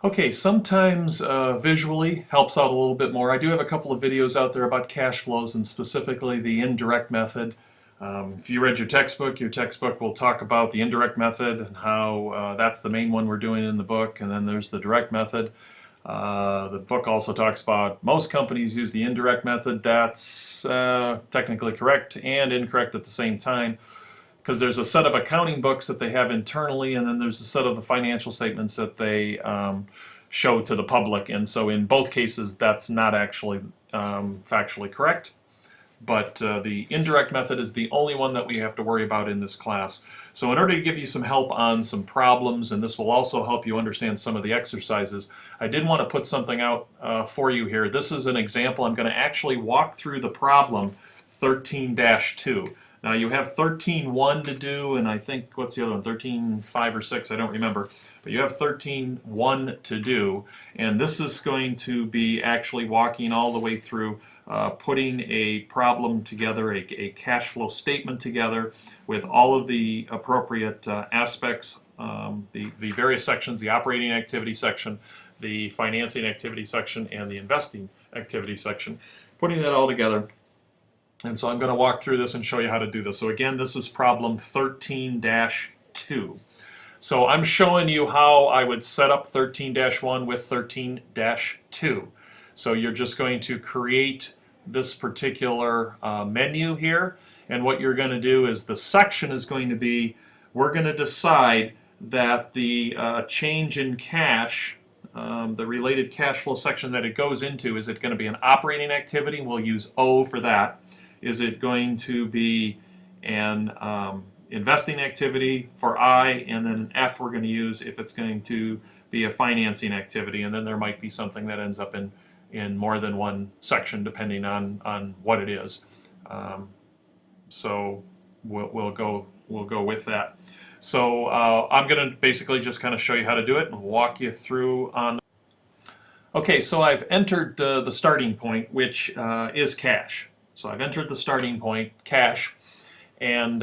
Okay, sometimes visually helps out a little bit more. I do have a couple of videos out there about cash flows and specifically the indirect method. If you read your textbook will talk about the indirect method and how that's the main one we're doing in the book, and then there's the direct method. The book also talks about most companies use the indirect method. That's technically correct and incorrect at the same time, because there's a set of accounting books that they have internally, and then there's a set of the financial statements that they show to the public. And so in both cases, that's not actually factually correct. But the indirect method is the only one that we have to worry about in this class. So in order to give you some help on some problems, and this will also help you understand some of the exercises, I did want to put something out for you here. This is an example. I'm going to actually walk through the problem 13-2. Now you have 13.1 to do, and I think, what's the other one, 13.5 or 6, I don't remember. But you have 13.1 to do, and this is going to be actually walking all the way through putting a problem together, a cash flow statement together with all of the appropriate aspects, the various sections, the operating activity section, the financing activity section, and the investing activity section, putting that all together. And so I'm going to walk through this and show you how to do this. So again, this is problem 13-2. So I'm showing you how I would set up 13-1 with 13-2. So you're just going to create this particular menu here, and what you're going to do is the section is going to be, we're going to decide that the change in cash, the related cash flow section that it goes into, is it going to be an operating activity? We'll use O for that. Is it going to be an investing activity for I, and then an F we're going to use if it's going to be a financing activity, and then there might be something that ends up in more than one section depending on what it is. So we'll go with that. So I'm going to basically just kind of show you how to do it and walk you through on. Okay, so I've entered the starting point, which is cash. So I've entered the starting point, cash, and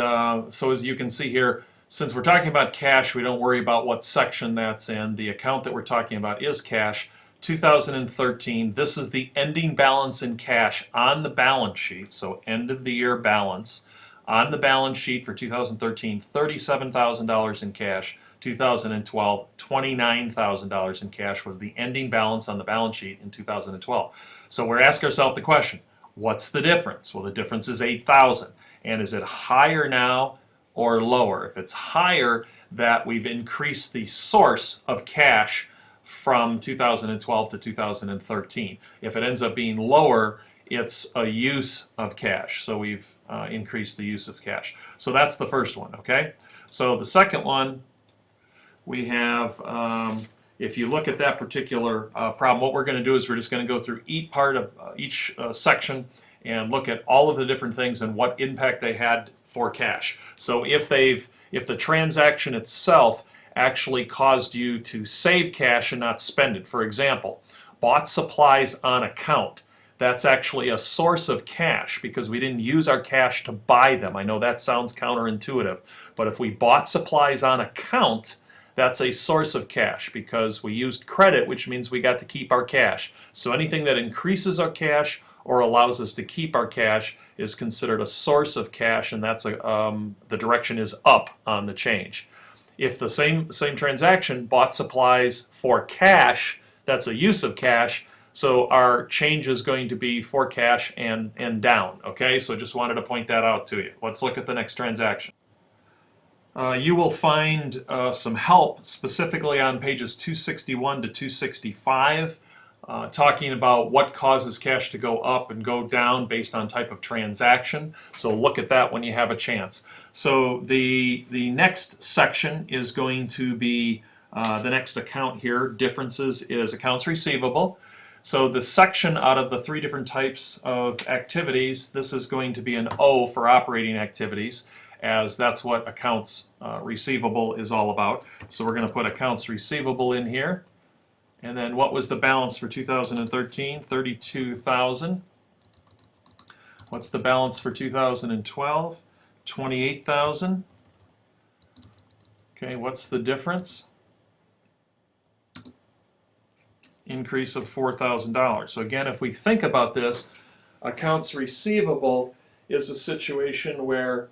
so as you can see here, since we're talking about cash, we don't worry about what section that's in. The account that we're talking about is cash. 2013, this is the ending balance in cash on the balance sheet, so end of the year balance. On the balance sheet for 2013, $37,000 in cash. 2012, $29,000 in cash was the ending balance on the balance sheet in 2012. So we're asking ourselves the question, what's the difference? Well, the difference is $8,000. And is it higher now or lower? If it's higher, that we've increased the source of cash from 2012 to 2013. If it ends up being lower, it's a use of cash. So we've increased the use of cash. So that's the first one, okay? So the second one, we have, if you look at that particular problem, what we're going to do is we're just going to go through each part of each section and look at all of the different things and what impact they had for cash. So if the transaction itself actually caused you to save cash and not spend it. For example, bought supplies on account. That's actually a source of cash because we didn't use our cash to buy them. I know that sounds counterintuitive, but if we bought supplies on account, that's a source of cash because we used credit, which means we got to keep our cash. So anything that increases our cash or allows us to keep our cash is considered a source of cash, and that's the direction is up on the change. If the same transaction bought supplies for cash, that's a use of cash, so our change is going to be for cash and down, okay? So just wanted to point that out to you. Let's look at the next transaction. You will find some help specifically on pages 261 to 265 talking about what causes cash to go up and go down based on type of transaction. So look at that when you have a chance. So the next section is going to be the next account here, differences, is accounts receivable. So the section out of the three different types of activities, this is going to be an O for operating activities, as that's what accounts receivable is all about. So we're going to put accounts receivable in here. And then what was the balance for 2013? $32,000. What's the balance for 2012? $28,000. Okay, what's the difference? increase of $4,000. So again, if we think about this, accounts receivable is a situation where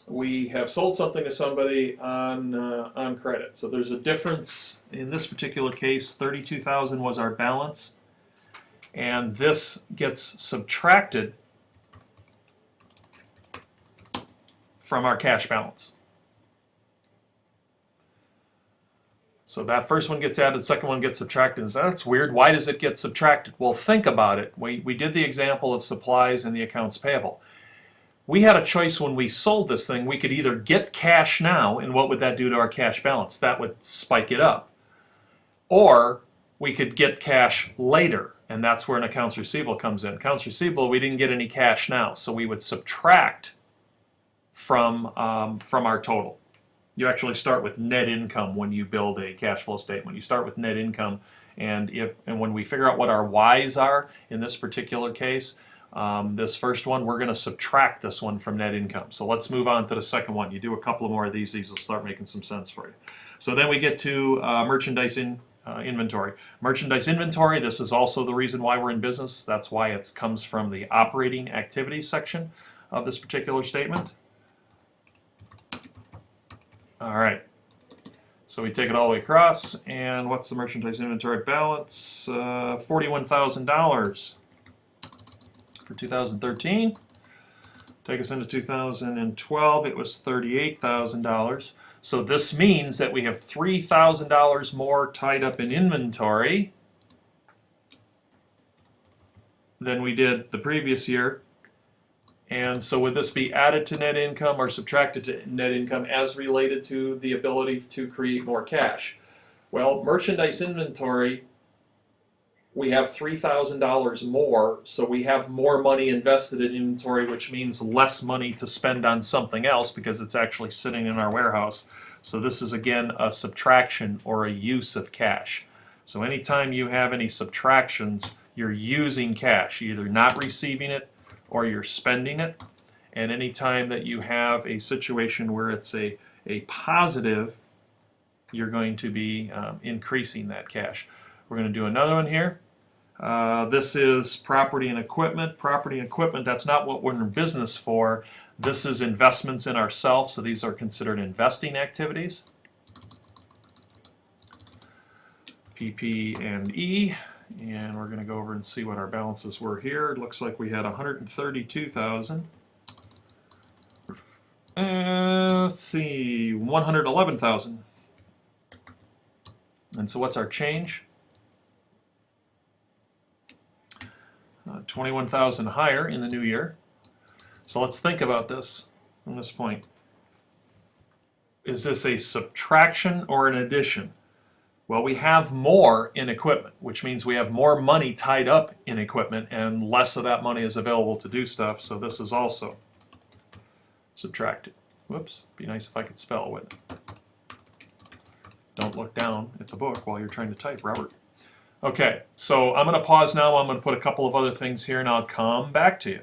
we have sold something to somebody on credit. So there's a difference. In this particular case, $32,000 was our balance, and this gets subtracted from our cash balance. So that first one gets added, second one gets subtracted. So that's weird. Why does it get subtracted? Well, think about it. We did the example of supplies and the accounts payable. We had a choice when we sold this thing. We could either get cash now, and what would that do to our cash balance? That would spike it up. Or we could get cash later, and that's where an accounts receivable comes in. Accounts receivable, we didn't get any cash now, so we would subtract from our total. You actually start with net income when you build a cash flow statement. You start with net income, and when we figure out what our Y's are in this particular case, this first one, we're going to subtract this one from net income. So let's move on to the second one. You do a couple more of these will start making some sense for you. So then we get to merchandise inventory. Merchandise inventory, this is also the reason why we're in business. That's why it comes from the operating activities section of this particular statement. All right. So we take it all the way across, and what's the merchandise inventory balance? $41,000 for 2013. Take us into 2012, it was $38,000. So this means that we have $3,000 more tied up in inventory than we did the previous year. And so would this be added to net income or subtracted to net income as related to the ability to create more cash? Well, merchandise inventory, we have $3,000 more, so we have more money invested in inventory, which means less money to spend on something else because it's actually sitting in our warehouse. So this is, again, a subtraction or a use of cash. So anytime you have any subtractions, you're using cash. You're either not receiving it or you're spending it. And anytime that you have a situation where it's a positive, you're going to be increasing that cash. We're going to do another one here. This is property and equipment. Property and equipment, that's not what we're in business for. This is investments in ourselves, so these are considered investing activities. PP&E, and we're going to go over and see what our balances were here. It looks like we had $132,000. Let's see, $111,000. And so what's our change? 21,000 higher in the new year. So let's think about this from this point. Is this a subtraction or an addition? Well, we have more in equipment, which means we have more money tied up in equipment and less of that money is available to do stuff, so this is also subtracted. Whoops, be nice if I could spell, wouldn't it? Don't look down at the book while you're trying to type, Robert. Okay, so I'm going to pause now. I'm going to put a couple of other things here and I'll come back to you.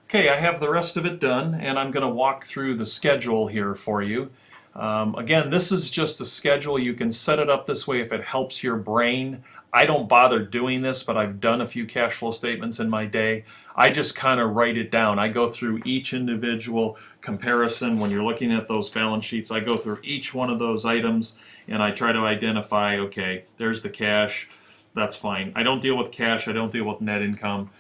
Okay, I have the rest of it done and I'm going to walk through the schedule here for you. Again, this is just a schedule. You can set it up this way if it helps your brain. I don't bother doing this, but I've done a few cash flow statements in my day. I just kind of write it down. I go through each individual comparison. When you're looking at those balance sheets, I go through each one of those items and I try to identify, okay, there's the cash, that's fine. I don't deal with cash, I don't deal with net income.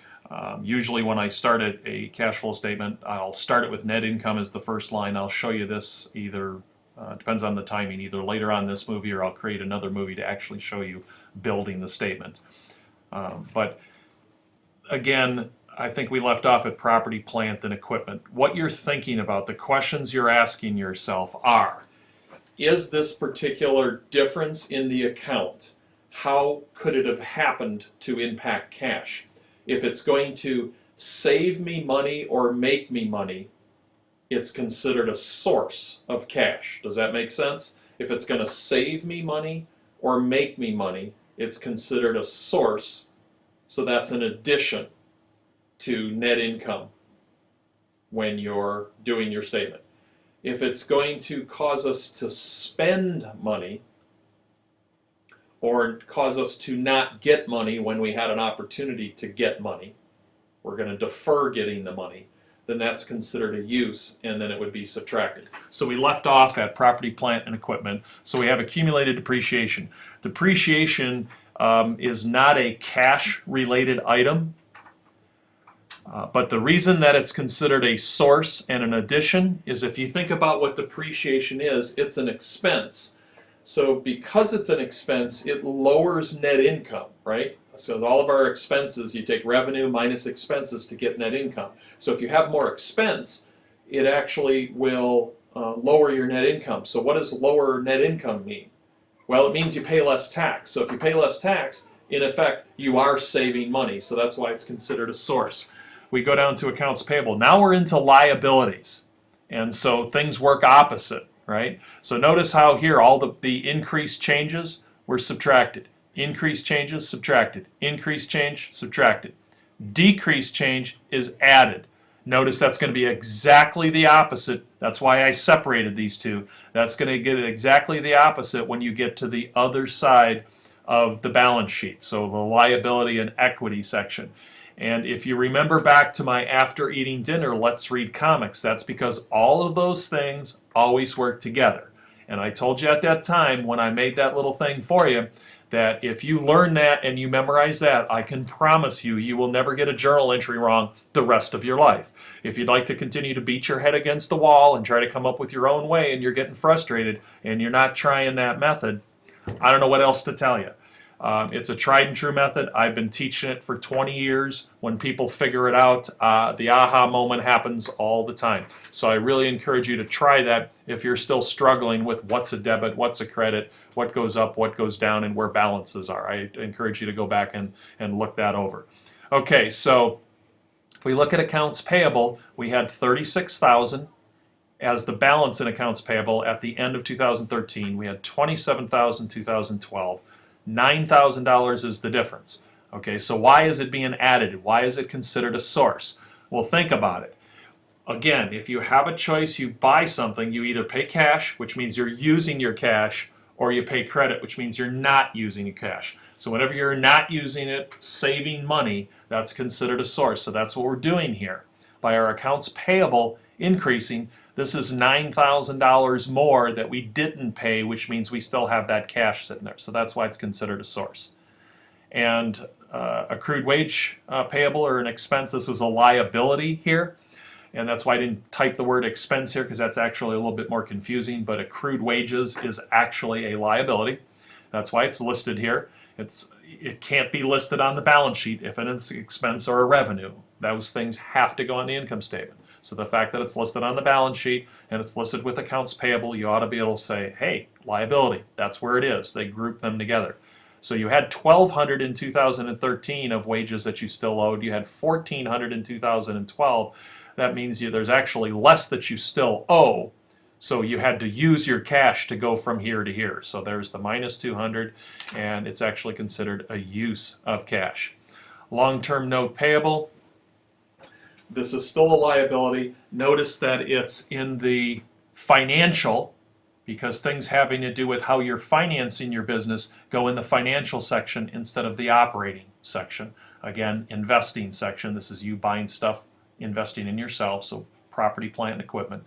Usually when I start a cash flow statement, I'll start it with net income as the first line. I'll show you this either, depends on the timing, either later on this movie or I'll create another movie to actually show you building the statement. But again, I think we left off at property, plant, and equipment. What you're thinking about, the questions you're asking yourself are, is this particular difference in the account, how could it have happened to impact cash? If it's going to save me money or make me money, it's considered a source of cash. Does that make sense? If it's going to save me money or make me money, it's considered a source, so that's an addition to net income when you're doing your statement. If it's going to cause us to spend money, or cause us to not get money when we had an opportunity to get money, we're going to defer getting the money, then that's considered a use, and then it would be subtracted. So we left off at property, plant, and equipment. So we have accumulated depreciation. Depreciation is not a cash-related item, but the reason that it's considered a source and an addition is if you think about what depreciation is, it's an expense. So because it's an expense, it lowers net income, right? So all of our expenses, you take revenue minus expenses to get net income. So if you have more expense, it actually will lower your net income. So what does lower net income mean? Well, it means you pay less tax. So if you pay less tax, in effect, you are saving money. So that's why it's considered a source. We go down to accounts payable. Now we're into liabilities. And so things work opposite, right? So notice how here all the increased changes were subtracted. Increased changes, subtracted. Increased change, subtracted. Decreased change is added. Notice that's going to be exactly the opposite. That's why I separated these two. That's going to get exactly the opposite when you get to the other side of the balance sheet. So the liability and equity section. And if you remember back to my after eating dinner, let's read comics, that's because all of those things always work together. And I told you at that time when I made that little thing for you, that if you learn that and you memorize that, I can promise you, you will never get a journal entry wrong the rest of your life. If you'd like to continue to beat your head against the wall and try to come up with your own way and you're getting frustrated and you're not trying that method, I don't know what else to tell you. It's a tried and true method. I've been teaching it for 20 years. When people figure it out, the aha moment happens all the time. So I really encourage you to try that if you're still struggling with what's a debit, what's a credit, what goes up, what goes down, and where balances are. I encourage you to go back and look that over. Okay, so if we look at accounts payable, we had $36,000 as the balance in accounts payable at the end of 2013. We had $27,000 in 2012. $9,000 is the difference. Okay, so why is it being added? Why is it considered a source? Well, think about it. Again, if you have a choice, you buy something, you either pay cash, which means you're using your cash, or you pay credit, which means you're not using your cash. So whenever you're not using it, saving money, that's considered a source. So that's what we're doing here. By our accounts payable increasing, this is $9,000 more that we didn't pay, which means we still have that cash sitting there. So that's why it's considered a source. And accrued wage payable or an expense, this is a liability here. And that's why I didn't type the word expense here, because that's actually a little bit more confusing. But accrued wages is actually a liability. That's why it's listed here. It can't be listed on the balance sheet if it's an expense or a revenue. Those things have to go on the income statement. So the fact that it's listed on the balance sheet and it's listed with accounts payable, you ought to be able to say, hey, liability, that's where it is. They group them together. So you had $1,200 in 2013 of wages that you still owed. You had $1,400 in 2012. That means there's actually less that you still owe. So you had to use your cash to go from here to here. So there's the minus 200, and it's actually considered a use of cash. Long-term note payable. This is still a liability. Notice that it's in the financial, because things having to do with how you're financing your business go in the financial section instead of the operating section. Again, investing section. This is you buying stuff, investing in yourself, so property, plant, and equipment.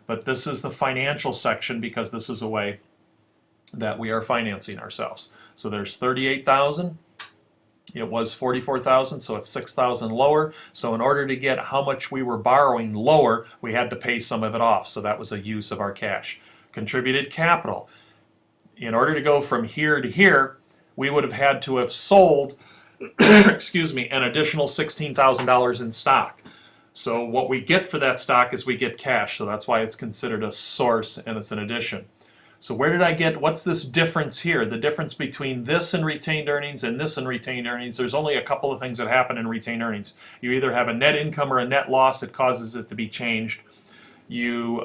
But this is the financial section because this is a way that we are financing ourselves. So there's $38,000. It was $44,000, so it's $6,000 lower. So in order to get how much we were borrowing lower, we had to pay some of it off. So that was a use of our cash. Contributed capital. In order to go from here to here, we would have had to have sold, excuse me, an additional $16,000 in stock. So what we get for that stock is we get cash. So that's why it's considered a source and it's an addition. So where did I get, what's this difference here? The difference between this and retained earnings and this and retained earnings, there's only a couple of things that happen in retained earnings. You either have a net income or a net loss that causes it to be changed. You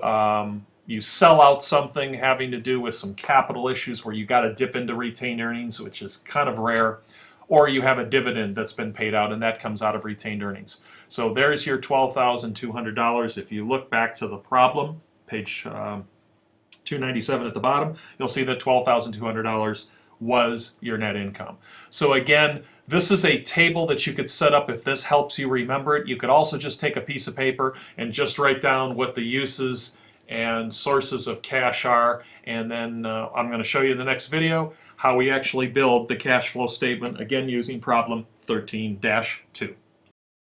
sell out something having to do with some capital issues where you got to dip into retained earnings, which is kind of rare. Or you have a dividend that's been paid out and that comes out of retained earnings. So there's your $12,200. If you look back to the problem, page 297 at the bottom, you'll see that $12,200 was your net income. So again, this is a table that you could set up if this helps you remember it. You could also just take a piece of paper and just write down what the uses and sources of cash are, and then I'm going to show you in the next video how we actually build the cash flow statement, again using problem 13-2.